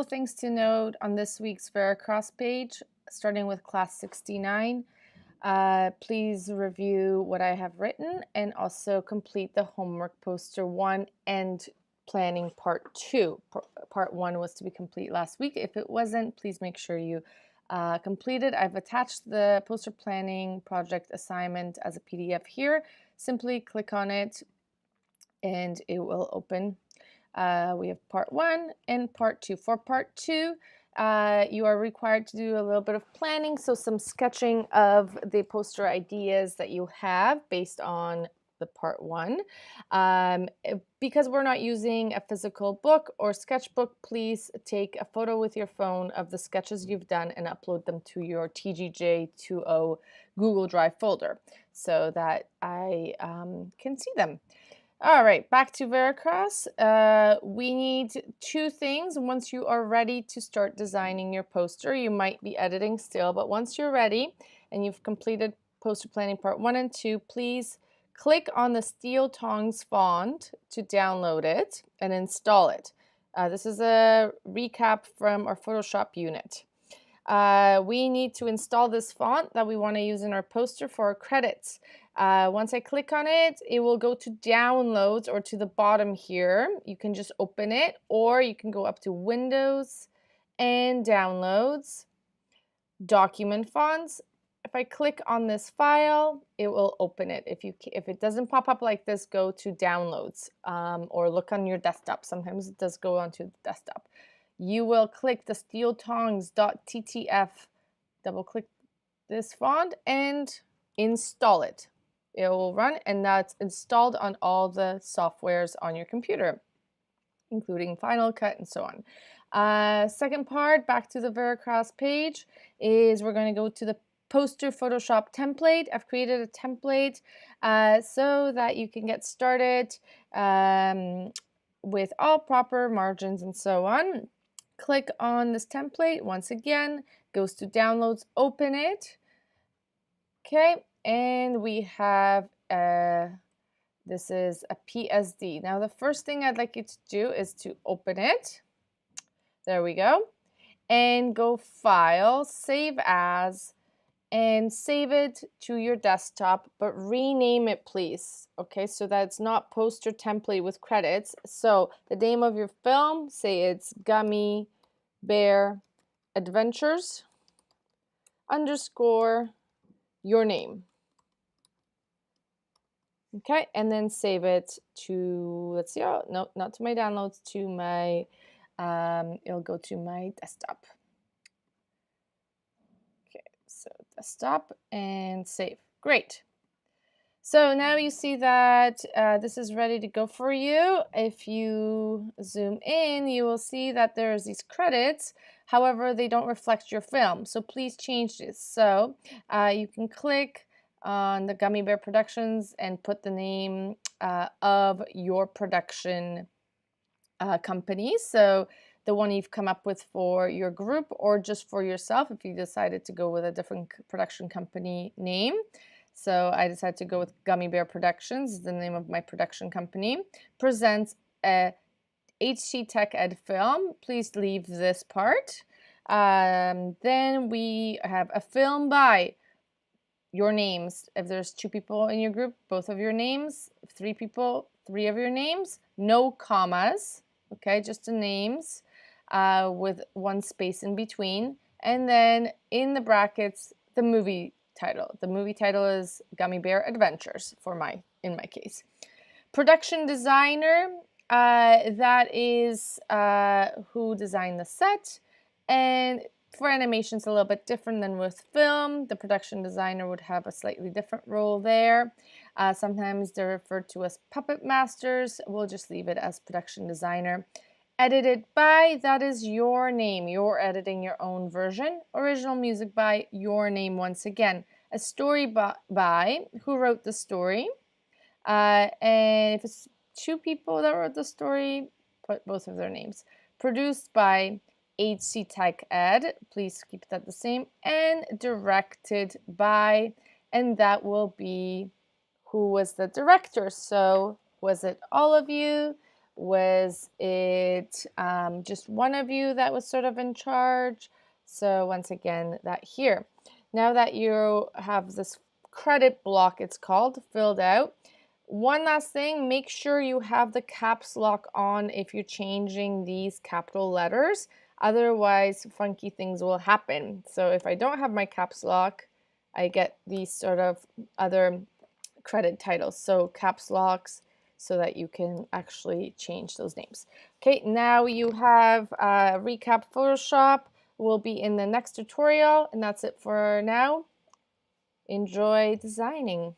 couple things to note on this week's Veracross page, starting with class 69. Please review what I have written and also complete the homework poster 1 and planning part 2. Part 1 was to be complete last week. If it wasn't, please make sure you complete it. I've attached the poster planning project assignment as a PDF here. Simply click on it and it will open. We have part 1 and part 2. For part 2, you are required to do a little bit of planning, so some sketching of the poster ideas that you have based on the part 1. Because we're not using a physical book or sketchbook, please take a photo with your phone of the sketches you've done and upload them to your TGJ20 Google Drive folder so that I can see them. All right, back to Veracross. We need 2 things. Once you are ready to start designing your poster, you might be editing still, but once you're ready and you've completed poster planning part 1 and 2, please click on the Steel Tongs font to download it and install it. This is a recap from our Photoshop unit. We need to install this font that we want to use in our poster for our credits. Once I click on it, it will go to downloads or to the bottom here. You can just open it, or you can go up to Windows and Downloads, Document Fonts. If I click on this file, it will open it. If it doesn't pop up like this, go to Downloads or look on your desktop. Sometimes it does go onto the desktop. You will click the steeltongs.ttf, double click this font and install it. It will run, and that's installed on all the softwares on your computer, including Final Cut and so on. Second part, back to the Veracross page, is we're going to go to the poster Photoshop template. I've created a template so that you can get started with all proper margins and so on. Click on this template. Once again, goes to downloads, open it. Okay, and we have this is a PSD. Now the first thing I'd like you to do is to open it. There we go. And go File, Save As, and save it to your desktop, but rename it please. Okay, so that it's not poster template with credits. So the name of your film, say it's Gummy Bear Adventures _ your name. Okay, and then save it to, let's see, oh, no, not to my downloads, to my, it'll go to my desktop. Okay, so desktop and save. Great. So now you see that this is ready to go for you. If you zoom in, you will see that there's these credits. However, they don't reflect your film. So please change this. So you can click on the Gummy Bear Productions and put the name of your production company. So the one you've come up with for your group or just for yourself if you decided to go with a different production company name. So I decided to go with Gummy Bear Productions, the name of my production company. Presents a HC Tech Ed film. Please leave this part. Then we have a film by your names. If there's 2 people in your group, both of your names. 3 people, 3 of your names. No commas, okay, just the names with 1 space in between. And then in the brackets, the movie title. The movie title is Gummy Bear Adventures in my case. Production designer, that is who designed the set. And for animation, it's a little bit different than with film. The production designer would have a slightly different role there. Sometimes they're referred to as puppet masters. We'll just leave it as production designer. Edited by, that is your name. You're editing your own version. Original music by, your name once again. A story by, who wrote the story. And if it's 2 people that wrote the story, put both of their names. Produced by HC Tech Ed, please keep that the same. And directed by, and that will be who was the director. So was it all of you? Was it just one of you that was sort of in charge? So once again, that here. Now that you have this credit block, it's called, filled out, one last thing, make sure you have the caps lock on if you're changing these capital letters. Otherwise, funky things will happen. So if I don't have my caps lock, I get these sort of other credit titles. So caps locks so that you can actually change those names. Okay, now you have recap Photoshop. Will be in the next tutorial, and that's it for now. Enjoy designing.